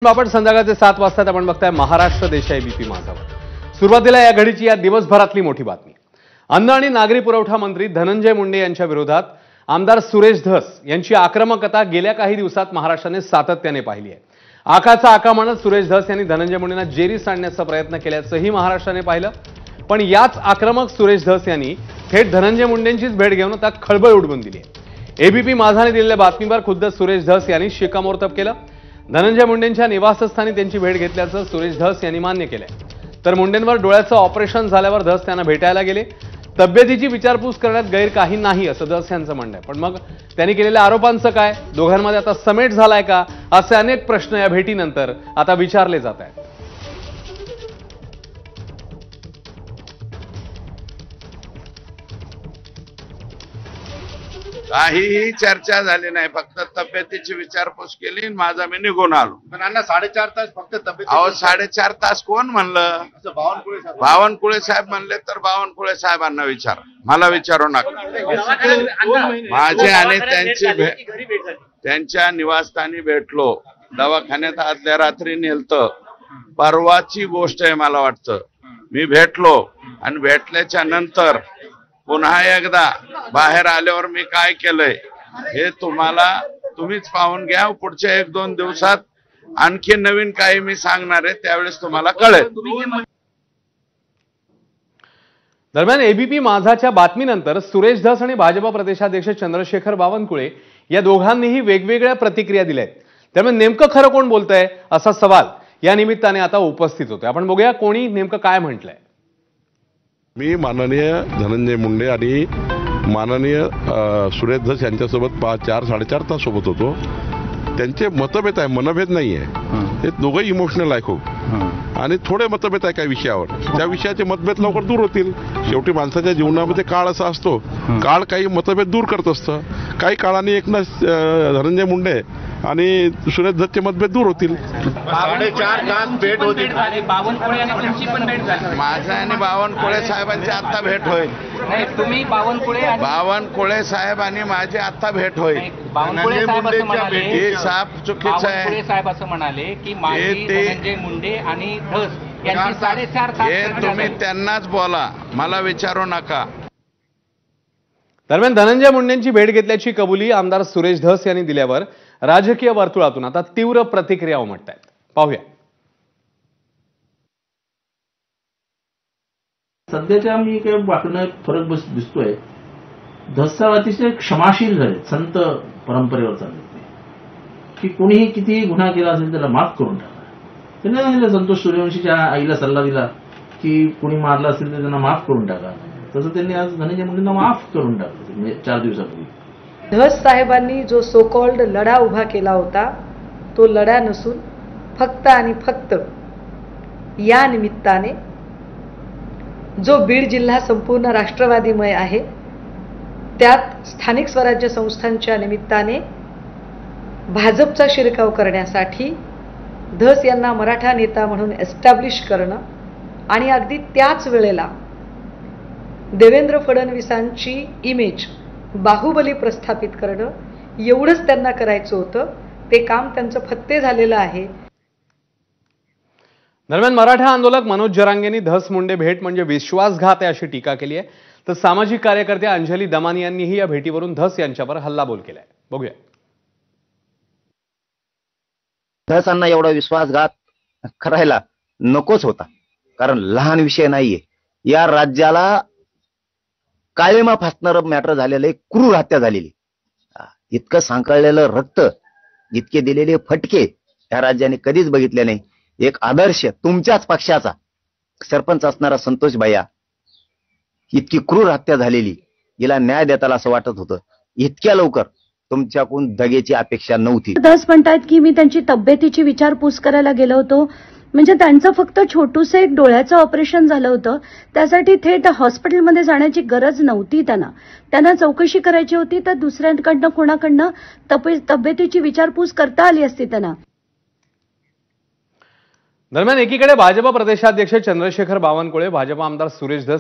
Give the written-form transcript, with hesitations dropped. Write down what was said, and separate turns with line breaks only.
बापट संध्याकाळचे 7 वाजता आपण बघताय महाराष्ट्र देश एबीपी माझावर। सुरुवातीला या घडीची या दिवसभरातली मोठी बातमी। अन्न आणि नागरी पुरवठा मंत्री धनंजय मुंडे यांच्या विरोधात आमदार सुरेश धस यांची आक्रमकता गेल्या काही दिवसात महाराष्ट्राने सातत्याने पाहिली आहे। आकाचा आका म्हणत सुरेश धस यांनी धनंजय मुंडेंना जेरीस आणण्याचा प्रयत्न केल्याचंही महाराष्ट्राने पाहिलं। पण याच आक्रमक सुरेश धस यांनी थेट धनंजय मुंडेंचीच भेट घेऊन आता खळबळ उडवून दिली आहे। एबीपी माझाने दिलेल्या बातमीवर खुद्द सुरेश धस यांनी शिक्कामोर्तब केलं। धनंजय मुंडेंच्या निवासस्थानी त्यांची भेट घेतल्याचं सुरेश धस यांनी मान्य केलंय। तर मुंडेंवर डोळ्याचं ऑपरेशन झाल्यावर धस त्यांना भेटायला गेले। तब्येतीची विचारपूस करण्यात गैर काही नाही असं धस यांचं म्हणणं आहे। पण मग त्यांनी केलेल्या आरोपांचं काय? दोघांमध्ये आता समेट झालाय का? असे अनेक प्रश्न या भेटीनंतर आता विचारले जात आहेत।
काहीही चर्चा झाली नाही, फक्त तब्येतीची विचारपूस केली, माझा मी निघून आलो।
पण अण्णा 4.5 तास फक्त तब्येत।
अहो 4.5 तास कोण म्हणलं? बावनकुळे साहेब म्हणले तर बावनकुळे साहेबांना विचार, मला विचारू नका। माझे आणि त्यांच्या निवासस्थानी भेटलो, दवाखान्यात आदल्या रात्री नेलतं, परवाची गोष्ट आहे मला वाटतं। मी भेटलो आणि भेटल्याच्या नंतर पुन्हा एकदा बाहेर आल्यावर मी काय केलंय हे तुम्हीच पाहून घ्या। पुढच्या 1-2 दिवसात आणखी नवीन काही मी सांगणार आहे, त्यावेळेस तुम्हाला कळेल।
दरम्यान एबीपी माझाच्या बातमीनंतर सुरेश धस आणि भाजपा प्रदेशाध्यक्ष चंद्रशेखर बावनकुळे या दोघांनीही वेगवेगळ्या प्रतिक्रिया दिल्या आहेत। त्यामुळे नेमकं खरं कोण बोलतंय असा सवाल या निमित्ताने आता उपस्थित होतोय। आपण बघूया कोणी नेमकं काय म्हटलंय।
मी माननीय धनंजय मुंडे आणि माननीय सुरेश धस यांच्यासोबत 4-4.5 तास सोबत होतो। त्यांचे मतभेद आहे, मनभेद नाही आहे। हे दोघे इमोशनल आहे खूप, आणि थोडे मतभेद आहे काही विषयावर। त्या विषयाचे मतभेद लवकर दूर होतील। शेवटी माणसाच्या जीवनामध्ये काळ असा असतो, काळ काही मतभेद दूर करत असतं। काही काळाने एकनाथ धनंजय मुंडे आणि सुरेश धसचे मतभेद दूर होतील।
4.5 तास भेट होती।
बावनकुळे आणि तुमची पण भेट झाली।
माझा आणि बावनकुळे साहेबांची आता भेट होईल।
नाही, तुम्ही
बावनकुळे साहेब आणि माझी आता भेट होईल।
बावनकुळे साहेब असं म्हणाले,
हे साफ चुकीचं आहे।
बावनकुळे साहेब असं म्हणाले की माझी धनंजय मुंडे आणि धस यांची 4.5 तास
हे तुम्ही त्यांनाच बोला, मला विचारू नका।
दरम्यान धनंजय मुंडेंची भेट घेतल्याची कबुली आमदार सुरेश धस यांनी दिल्यावर राजकीय वर्तुळातून आता तीव्र प्रतिक्रिया उमटतायत। पाहूया।
सध्याच्या मी काही वाटणं फरक दिसतोय। धस साहेब अतिशय क्षमाशील झाले, संत परंपरेवर चालले की कोणीही कितीही गुन्हा केला असेल त्याला माफ करून टाका। त्यांनी सांगितलं, संतोष सूर्यवंशीच्या आईला सल्ला दिला की कोणी मारलं असेल तर त्यांना माफ करून टाका। तसं त्यांनी आज धनंजय मुंडेंना माफ करून टाकलं, म्हणजे 4 दिवसापूर्वी।
धस साहेबांनी जो सो कॉल्ड लढा उभा केला होता तो लढा नसून फक्त आणि फक्त या निमित्ताने जो बीड जिल्हा संपूर्ण राष्ट्रवादीमय आहे, त्यात स्थानिक स्वराज्य संस्थांच्या निमित्ताने भाजपचा शिरकाव करण्यासाठी धस यांना मराठा नेता म्हणून एस्टॅब्लिश करणं आणि अगदी त्याच वेळेला देवेंद्र फडणवीसांची इमेज बाहुबली प्रस्थापित करणं, एवढंच त्यांना करायचं होतं। ते काम त्यांचं फत्ते झालेलं आहे।
दरम्यान मराठा आंदोलक मनोज जरांगेंनी धस मुंडे भेट म्हणजे विश्वासघात आहे अशी टीका केली आहे। तर सामाजिक कार्यकर्त्या अंजली दमानी यांनीही या भेटीवरून धस यांच्यावर हल्लाबोल केलाय। बघूया।
धसांना एवढा विश्वासघात करायला नकोच होता, कारण लहान विषय नाहीये। या राज्याला काळेमा फासणारं मॅटर झालेलं आहे, क्रूर हत्या झालेली। इतकं सांकळलेलं रक्त, इतके दिलेले फटके या राज्याने कधीच बघितले नाही। एक आदर्श तुमच्याच पक्षाचा सरपंच असणारा संतोष भैया, इतकी क्रूर हत्या झालेली, हिला न्याय देताला असं वाटत होतं। इतक्या लवकर तुमच्याकडून दगेची अपेक्षा नव्हती।
धस म्हणतात की मी त्यांची तब्येतीची विचारपूस करायला गेलो होतो, म्हणजे त्यांचं फक्त छोटूसं एक डोळ्याचं ऑपरेशन झालं होतं, त्यासाठी थेट हॉस्पिटलमध्ये जाण्याची गरज नव्हती। त्यांना चौकशी करायची होती तर दुसऱ्यांकडनं कोणाकडनं तब्येतीची विचारपूस करता आली असती त्यांना।
दरम्यान एकीकडे भाजपा प्रदेशाध्यक्ष चंद्रशेखर बावनकुळे, भाजपा आमदार सुरेश धस